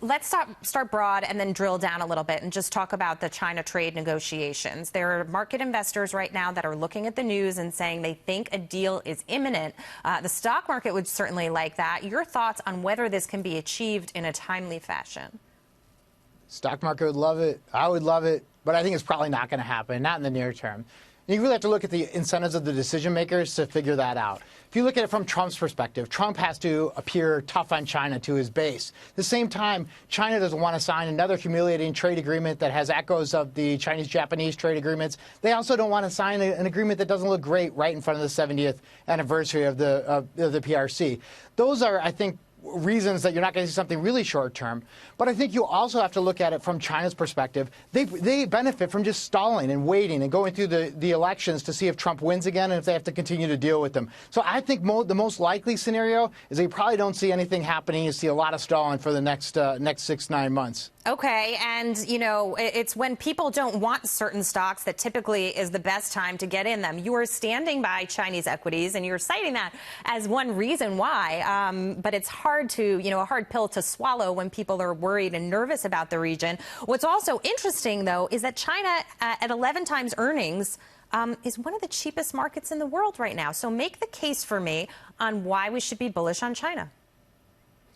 let's start broad and then drill down a little bit and just talk about the China trade negotiations. There are market investors right now that are looking at the news and saying they think a deal is imminent. The stock market would certainly like that. Your thoughts on whether this can be achieved in a timely fashion? Stock market would love it. I would love it. But I think it's probably not going to happen, not in the near term. You really have to look at the incentives of the decision makers to figure that out. If you look at it from Trump's perspective, Trump has to appear tough on China to his base. At the same time, China doesn't want to sign another humiliating trade agreement that has echoes of the Chinese-Japanese trade agreements. They also don't want to sign an agreement that doesn't look great right in front of the 70th anniversary of the PRC. Those are, I think, reasons that you're not going to see something really short term. But I think you also have to look at it from China's perspective. They benefit from just stalling and waiting and going through the elections to see if Trump wins again and if they have to continue to deal with them. So I think the most likely scenario is that you probably don't see anything happening. You see a lot of stalling for the next 6-9 months. Okay, and, you know, it's when people don't want certain stocks that typically is the best time to get in them. You are standing by Chinese equities, and you're citing that as one reason why. But it's hard to, a hard pill to swallow when people are worried and nervous about the region. What's also interesting, though, is that China, at 11 times earnings, is one of the cheapest markets in the world right now. So make the case for me on why we should be bullish on China.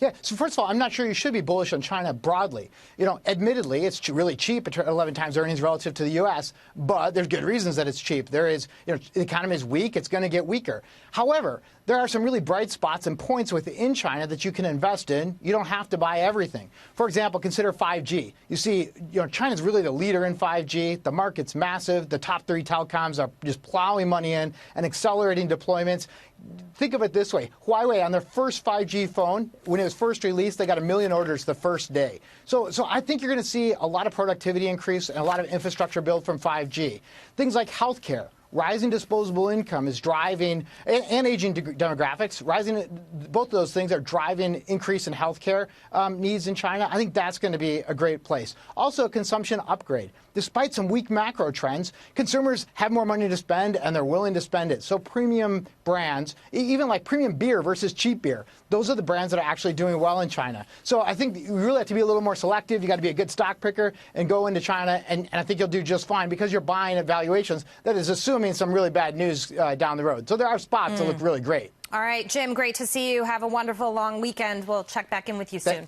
Yeah, so first of all, I'm not sure you should be bullish on China broadly. Admittedly, it's really cheap at 11 times earnings relative to the U.S., but there's good reasons that it's cheap. There is, the economy is weak. It's going to get weaker. However, there are some really bright spots and points within China that you can invest in. You don't have to buy everything. For example, consider 5G. You see, China's really the leader in 5G. The market's massive. The top 3 telecoms are just plowing money in and accelerating deployments. Think of it this way. Huawei, on their first 5G phone, when it was first released, they got 1 million orders the first day. So I think you're going to see a lot of productivity increase and a lot of infrastructure build from 5G. Things like healthcare. Rising disposable income is driving, and aging demographics, both of those things are driving increase in healthcare needs in China. I think that's going to be a great place. Also, a consumption upgrade. Despite some weak macro trends, consumers have more money to spend, and they're willing to spend it. So premium brands, even like premium beer versus cheap beer, those are the brands that are actually doing well in China. So I think you really have to be a little more selective. You got to be a good stock picker and go into China, and I think you'll do just fine because you're buying at valuations that is assuming some really bad news down the road. So there are spots that look really great. All right, Jim, great to see you. Have a wonderful long weekend. We'll check back in with you soon.